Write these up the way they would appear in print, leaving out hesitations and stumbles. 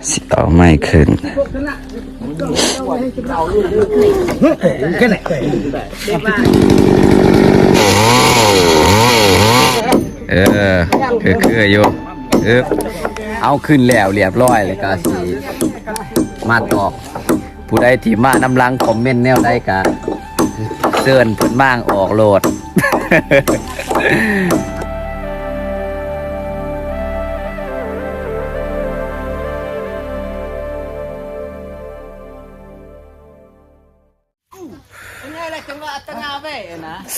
สิเอาไม่ขึ้นคืออยู่เอาขึ้นแล้วเรียบร้อยเลยก็สิมาตอบผู้ใดที่มาน้ำลังคอมเมนต์แนวใดก็เชิญเพิ่นมั่งออกโหลด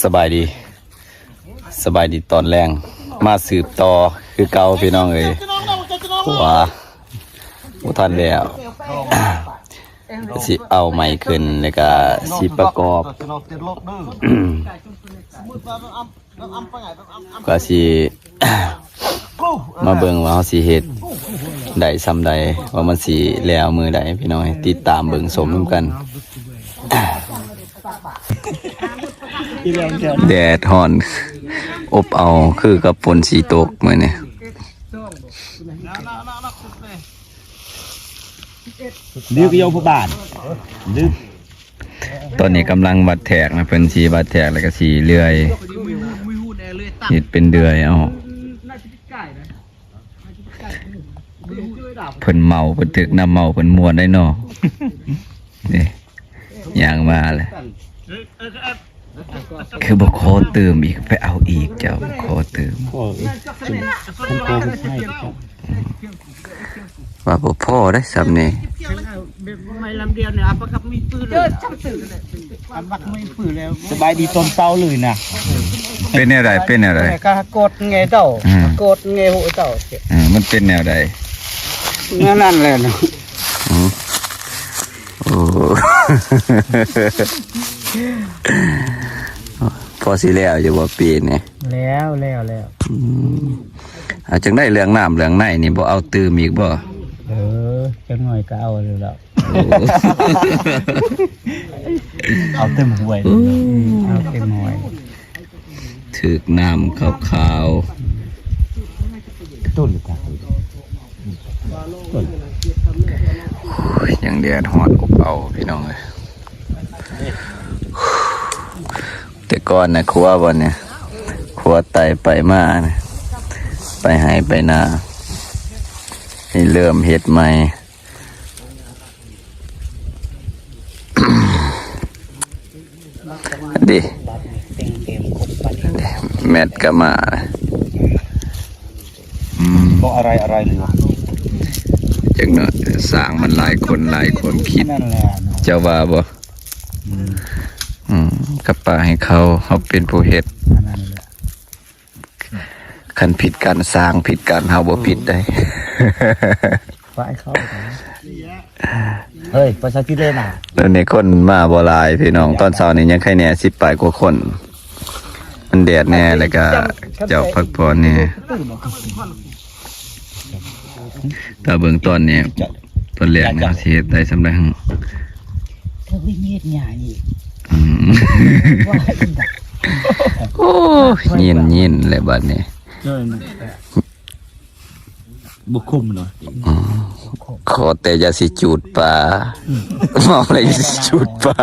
สบายดีตอนแรงมาสืบต่อคือเก่าพี่น้องเอ้ยว้าบ่ทันแล้วสิเอาไม้ขึ้นแล้วก็สิประกอบก็สิมาเบิ่งว่าเฮาสิเฮ็ดได้ซำใดว่ามันสิแล้วมื้อใดพี่น้องติดตามเบิ่งชมนำกันแดดฮ้อนอบเอาคือกับฝนสิตกมื้อนี้ดื้อก็โยมผู้บ้านดื้อตอนนี้กำลังบัดแทกนะเพิ่นสิบัดแทกแล้วก็สิเลื่อยเฮ็ดเป็นเดือยเอาเพิ่นเมาเพิ่นถึกน้ำเมาเพิ่นม่วนได้เนาะนี่ย่างมาเลยคือบ่ขอเติมอีกไปเอาอีกเจ้าขอเติมว่าบ่พอได้สำนี่ไม่ลำเดียวเนี่ยปะกับมีปืนเลยอันบักไม่ปืนแล้วสบายดีตอนเช้าเลยนะเป็นแนวใดก็กดไงเจ้ากดไงหัวเจ้ามันเป็นแนวใดนั่นแหละเนาะโอ้พอสิแล้วอยู่บ่ปีนี่แล้วอาจังได้เรื่องน้ำเรื่องในนี่บ่เอาตื่มอีกบ่จังหน่อยก็เอาเลยแล้วเอาเต็มห่วยเอาเต็มห่วยถึกน้ำขาวต้นกันอย่างแดดฮ้อนอบเอาพี่น้องเอ้ยแต่ก่อนนะครัวบ่เนี่ยครัวไตไปมานะไปหายไปนานี่เริ่มเฮ็ดใหม่ดิแมทก็มาบอกอะไรเลยจังเนาะสร้างมันหลายคนหลายความคิดเจ้าว่าบ่กับป่าให้เขาเป็นผู้เฮ็ดคันผิดการสร้างผิดการเฮาบ่ผิดได้ฝ่ายเขาเฮ้ยประชาธิปไตยน่ะแล้วนี่คนมาบ่หลายพี่น้องตอนเช้านี่ยังใครแน่10ปลายกว่าคนมันแดดแน่แล้วก็เจ้าพักผ่อนนี่ถ้าเบิ่งตอนนี้ตอนแรกนะสิเฮ็ดได้สำาใดหั่นถ้าวิเงียบหยาอีกโอ้ยินเลยบัดนี้บุคุมเนาะขอแต่อย่าสิจูดปลามองอะไรสิจูดปลา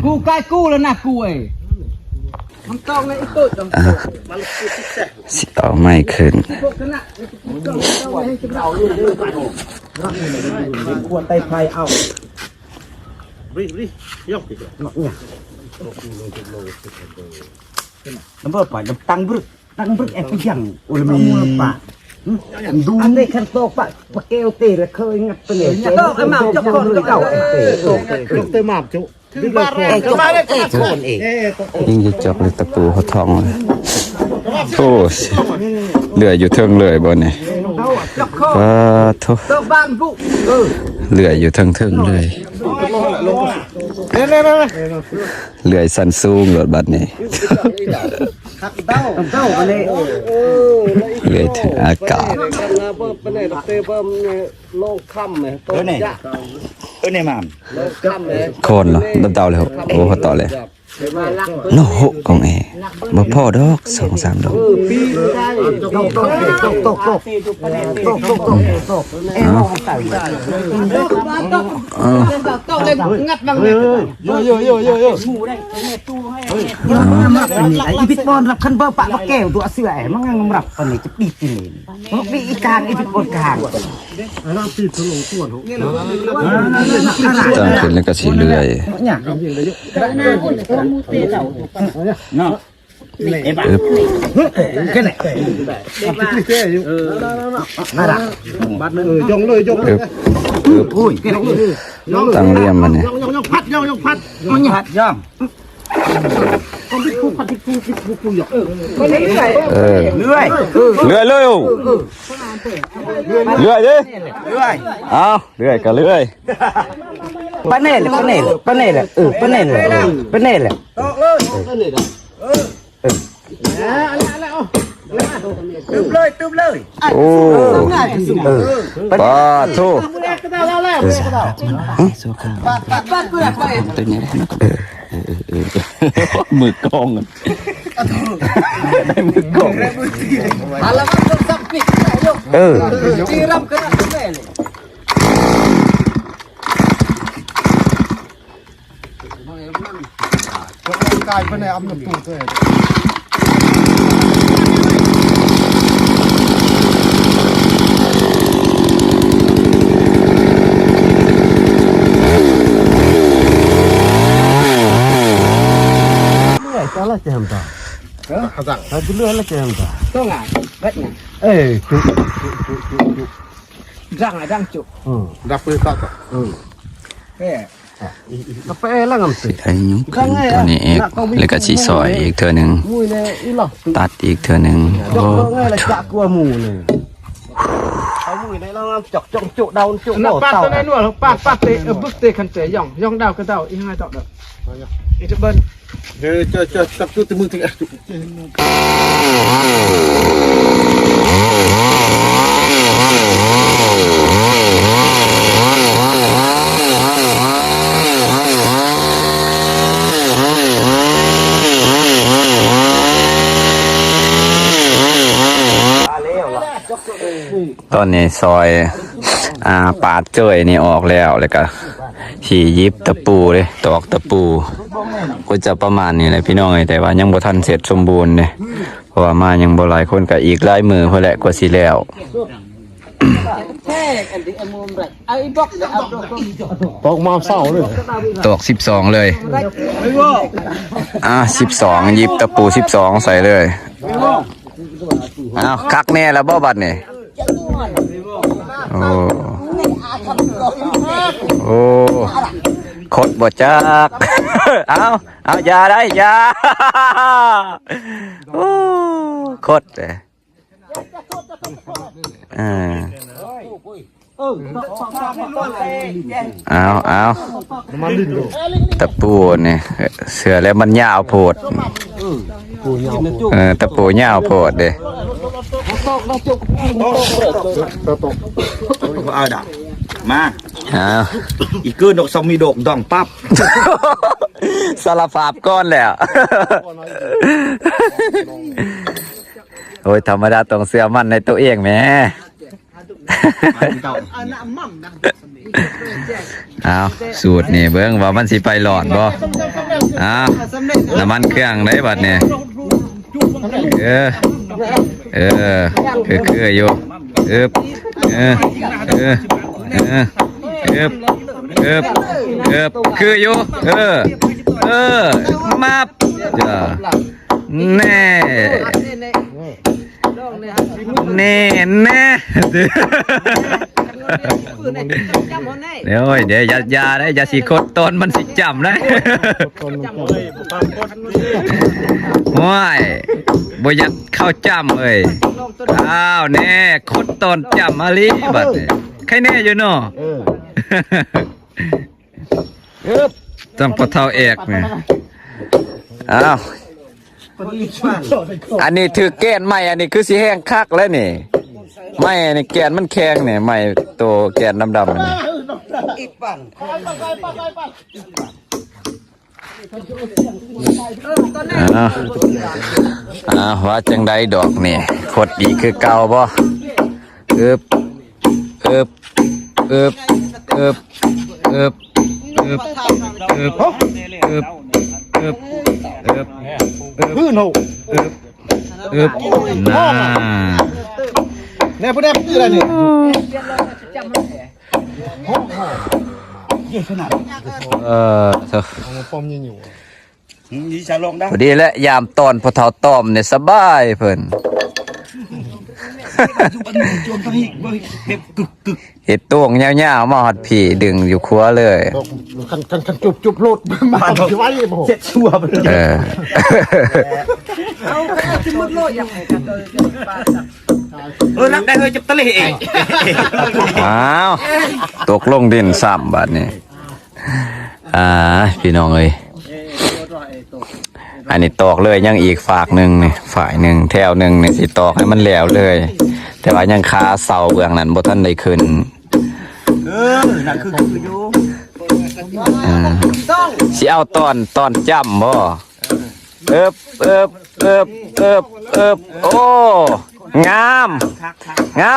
กูใกล้กูแล้วนะกูไอ้มันต้องไงอีกตัวสิเอาไม่ขึ้นควรไตไฟเอายกน้ำเบอร์ป่ะน้ำตั้งบรึกแอบยังอุลมีป่ะดูในขั้นโตปะปะเกลตีระเคยงับไปเลยโตไอ้หมาเจ้าคนเก่าเตะหมาจุดึงเลยโคนเองคนเองยิ่งจะจับเลยตะปูเขาทองเลยโอ้เหลืออยู่เทิงเลยบ่เนี่ยโทษเหลืออยู่เทิงเลยเหลือสันสูงรถบัดนี้เหลือถึงอากาศโคนเหรอดับเตาเลยโอ้เขาต่อเลย โลหะของแอบ่พอดอก2-3ดอกอีพิษบอลรับคันเบอร์ปะมาแก้วตัวเสือแอมันงรับปนี่จะปีกินมันปีอีกางอีพิษบอลกาง ตั้งขึ้นแล้วก็สิเลื่อย อึ๊บ cái này dòng lời dòng อึ๊บอึ๊บ ui cái này ตั้งเรียมมันเนี่ย dòng phát dòng phát nó nhạt dòng con biết phu phát phu dọc cái này เออ lưỡi เลื่อยเลยโอ้เลื่อยดิ lưỡi เอาเลื่อยก็เลื่อย panel tụm lời โอ้ปาโทมือกองได้มือกองเออ cài bên này âm nhập tủ thôi ต้องอ่ะเบ็ดเนี่ยดังอ่ะดังจุดับไปตัดกาแฟแล้วงำสิ ไทยยุ้งขึ้นตัวนี้เอกแล้วก็สีซอยอีกเทื่อหนึ่ง มุ้ยเนี่ยอีหลอก ตัดอีกเทื่อหนึ่ง จ โอ้ กง่ายเลยจะกลัวหมูเนี่ยเอามุ้ยเนี่ยเราจกจุดาวจุดโหด ปัด เต่า ตัวไหนหนวดปัดเตะบึกเตะขันเตะย่องดาวกระเต่าอีกให้ต่อเด้ออีจะเบิ้ล เดี๋ยวจะจับจุดมือถึง ตอนนี้ซอยปาดเจยนี่ออกแล้วก็ขี่ยิบตะปูเลยตอกตะปูก็จะประมาณนี้แหละพี่น้องแต่ว่ายังบ่ทันเสร็จสมบูรณ์เนี่ยเพราะว่ามายังบ่หลายคนก็อีกหลายมือเพื่อแหละกว่าสิแล้ว ตกมาเศร้าเลย ตอก12เลย12ยิบตะปู12ใส่เลยอ้าวคักแน่แล้วบ่บัดนี่โอ้คดบ่จักเอาอย่าได้อย่าโอ้คดเลยเอาตะปูเนี่ยเสือแล้วมันยาวโพดตะปูยาวโพดเด้ เอาดักมา เอา อีกเกินดอกซอมมีดอกดองปั๊บ สารภาพก้อนแล้วโอ้ยธรรมดาต้องเสื้อมั่นในตัวเองแหมเอาสูตรนี่เบิ้งว่ามันสิไปหลอดบ่น้ำมันเครื่องได้บัดเนี่ยคืออยู่คืออยู่มาบแน่เดี๋ยวอย่าได้อย่าสิคดตนมันสิจำได้ว้ายบ่อยากเข้าจำเลยอ้าวแน่คดตนจำมาลีบัดนี่ใครแน่อยู่เนาะต้องพอเท่าเอกเนี่ยอ้าวอันนี้ถือแกนใหม่อันนี้คือสีแห้งคักแล้วนี่ไม่ในแกนมันแข็งเนี่ยไม่ตัวแกนดำๆนี่ ว่าจังไดดอกนี่ขดอีกคือเก่าบ่อึบอึบอึบอึบอึบอึบอึบอึบอึบอึบพื้นโหอึบอึบน่า เนี่ยพวกนี้คืออะไรเนี่ยเยอะขนาดปอมยังอยู่นี่จะลงได้ พอดีและยามตอนพอเท่าต้อมเนี่ยสบายเพิ่นเห็ดต้วงยาวๆมาหอดผีดึงอยู่ครัวเลยคันจุบโลดมาไว้บ่เจ็ดชั่วไปเลยเอาที่มุดโลดอย่างไรกันรักได้เลยจับตะเลยเอง อ้าวตกลงดินซ้ำบัดนี้พี่น้องเอ้ยอันนี้ตอกเลยยังอีกฝากหนึ่งนี่ฝ่ายหนึ่งแถวหนึ่งนี่สิตอกให้มันแล้วเลย แต่ว่ายังคาเสาเบื้องนั้นบ่ทันได้ขึ้นนั่นคืออยู่สิเอาตอนจ้ำบ่เอิบโอ้งา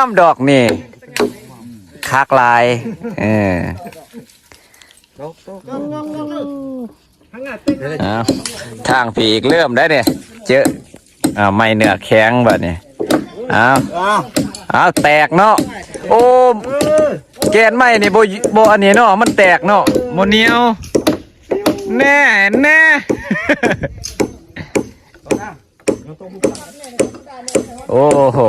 มดอกนี่คักลายทางผีอีกเริ่มได้เนี่ยเจอไม่เนื้อแข็งแบบนี้แตกเนาะโอ้แกนไม่นี่โบอันนี้เนาะมันแตกเนาะโมเนียวแน่โอ้โห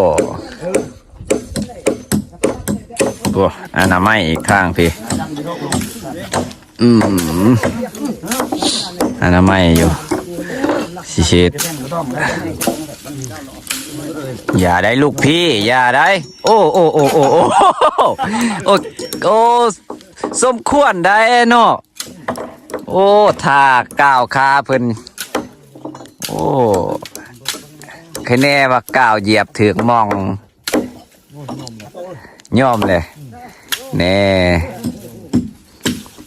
ตัวอันนั้นไม่อีกข้างพี่อันนั้นไม่อยู่สิเช็ดอย่าได้ลูกพี่อย่าได้โอ้สมควรได้เนาะโอ้ท่าก้าวขาเพิ่นโอ้คะแนนว่าก้าวเหยียบถึงมองย่อมเลยแน่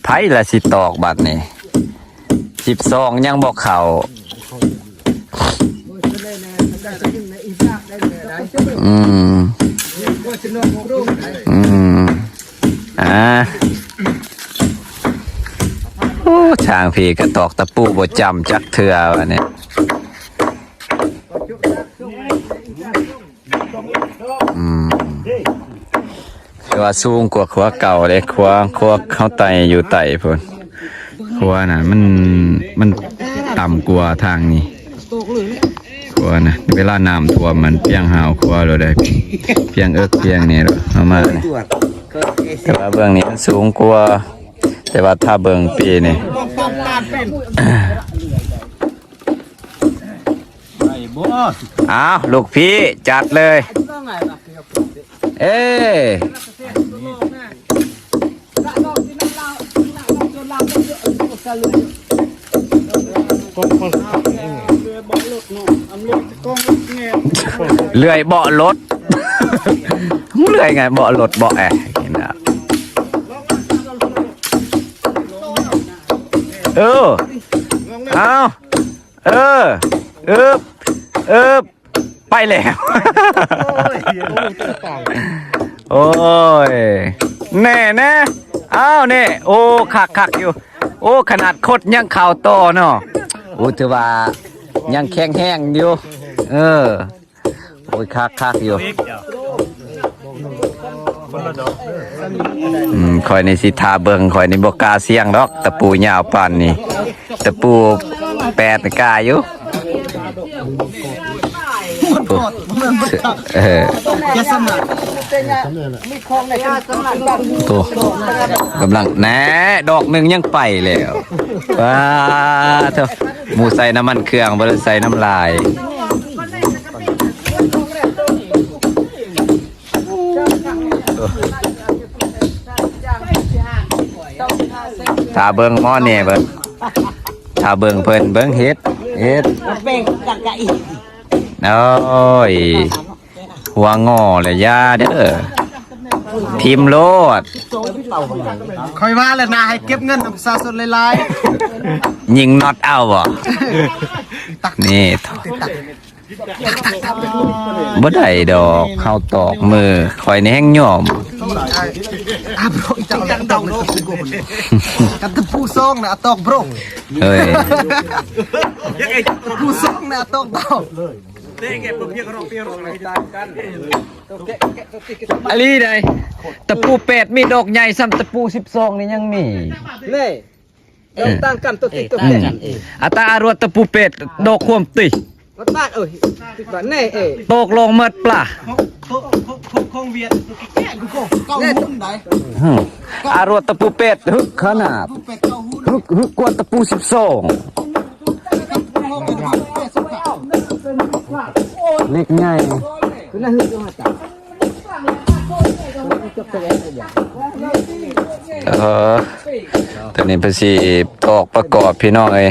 ไพ่ละสิตอกบัดนี่12ยังบอกเข่าโอ้ช่างพี่ก็ตอกตะปูบ่จำจักเถื่อวะเนี่ยคือว่าสูงกว่าครัวเก่าเลยครัวเขาไตอยู่ไตพุ่นครัวน่ะมันต่ำกว่าทางนี้ครัวนะเวลาน้ำท่วมมันเพียงหาวครัวเราได้เพียงเพียงนี่หรอประมาณนี้แต่ว่าเบื้องนี้มันสูงกว่าแต่ว่าถ้าเบื้องปีนี่อ้าวลูกพี่จัดเลยเลื่อยเบาะรถเลื่อยไงเบาะรถเบาะไปแล้วโอ้ยแน่อ้าวนี่โอ้คักอยู่โอ้ขนาดคดยังข่าวโตเนาะโอ้ถือว่ายังแข็งแห้งอยู่โอ้ยคักอยู่คอยในสิทาเบิงคอยในบกาเสียงดอกตะปูยาวปานนี่ตะปู8 กาอยู่ตัวกำลังแหน่ดอกหนึ่งยังไปแล้วว้าเถอะหมูใส่น้ำมันเครื่องบริใส่น้ำลายถ้าเบิ่งหม้อเนี่ยเบิ่งถ้าเบิ่งเพิ่นเบิ่งเฮ็ดโอ้ยหัวงอเลยยาเด้อ ทีมโลด คอยว่าแล้วนะให้เก็บเงินกับประชาชนหลาย ยิงน็อตเอาบ่นี่บ่ได้ดอกเข้าตอกมือคอยในแห้งย่อม ๆอ่ะโบรอีเจ้าแล้วตอกกันตะปูซองนะตอกโบร เฮ้ย ปูซองนะตอกเต่า อันนี้ได้ตะปูเป็ดมีดอกใหญ่ซ้ำตะปู12นี่ยังมี นี่ต่างกันตัวติดตัว อืมอัตราอารวดตะปูเป็ดดอกความติ มันบ้านติดบ้านแน่ตกลงเมิดปลา คงเวียดแน่ตุ้มไหน อารวดตะปูเป็ดฮึกขนาดฮึกกว่าตะปู12เล็กง่าย คือน่าหื้อมาจับ ตอนนี้ภาษีตอกประกอบพี่น้องเอ้ย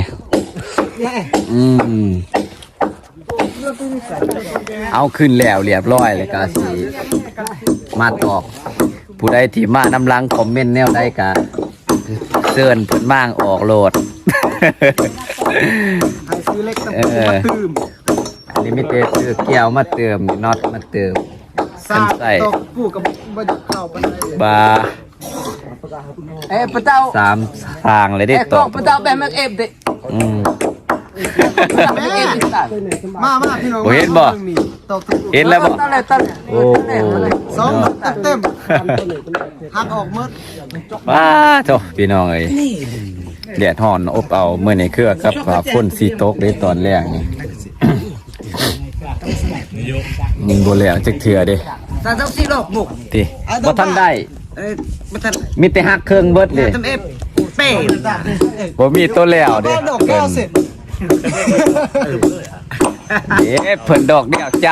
เอาขึ้นแล้วเรียบร้อยเลยก็สิมาตอกผู้ใดที่มานำลังคอมเมนต์แนวใดก็เชิญเพิ่นมางออกโหลด ให้ซื้อเล็กตะปูมาตื่ม อันนี้ไม่เตซื้อแก้วมาเติมน็อตมาเติม ซาตอกปูกับบ่เข้าไปเลย บา พระเจ้า 3ทางเลยได้ตอก พระเจ้าแบบเอฟเด็ก อืม มาพี่น้อง บ่เห็นบ่เห็นแล้วบ่โอ้ สองเต็มหักออกหมด ว้าโธ่พี่น้องเอ้ยแดดฮ้อนอบเอามื้อนี้คือกับฝนสิตกได้ตอนแรกนี่ยิงบ่แล้วจักเทื่อเด้ ซาเจ้าสิโลกบุก ติบ่ทันได้ บ่ทัน มีแต่หักเครื่องเบิดเด้ ทำเอฟเป้ บ่มีตัวแล้วเด้ ดอกแก้วเสร็จ เด้เพิ่นดอกเดียวจ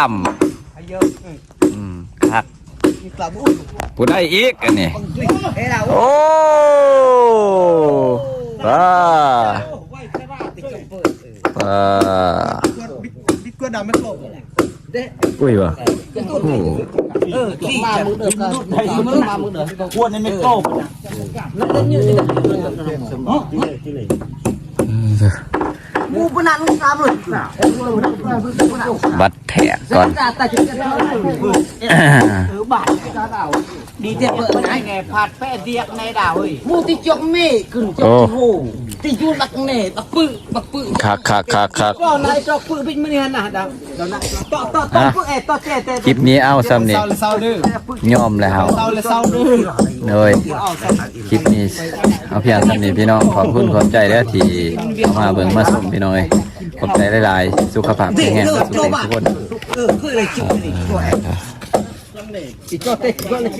ำครับผู้ได้อีกอันนี้โอ้ป้าบิ๊กกว่าดำไม่ครบ อุ้ยว่ะโอ้ มามือเด้อมามือเด้อ ควรในเมโก้ มูปนันตามเลย บัดแทกก่อน แต่จะบาทดีเจ็บเปิดไงไงผัดแป้เดียกในดาวเฮ้ยมูติจกเมฆขึ้นจกโหติจูบักเน่บักปื้คัก ก็นายจกปื้บินมันเนี่ยนะดาวต่อปื้ต่อเจ๊ คลิปนี้เอาซ้ำนี่ เศร้าดื้อย อมแล้ว เศร้าดื้อ เลยคลิปนี้เอาเพียงซ้ำนี่พี่น้องขอบคุณขอบใจแล้วที่มาเบิ่งมาชมพี่น้อยขอบใจหลายๆสุขภาพแข็งแรงสุขทุกคน คืออะไรจุดนี่อีกก็เตะก็เลย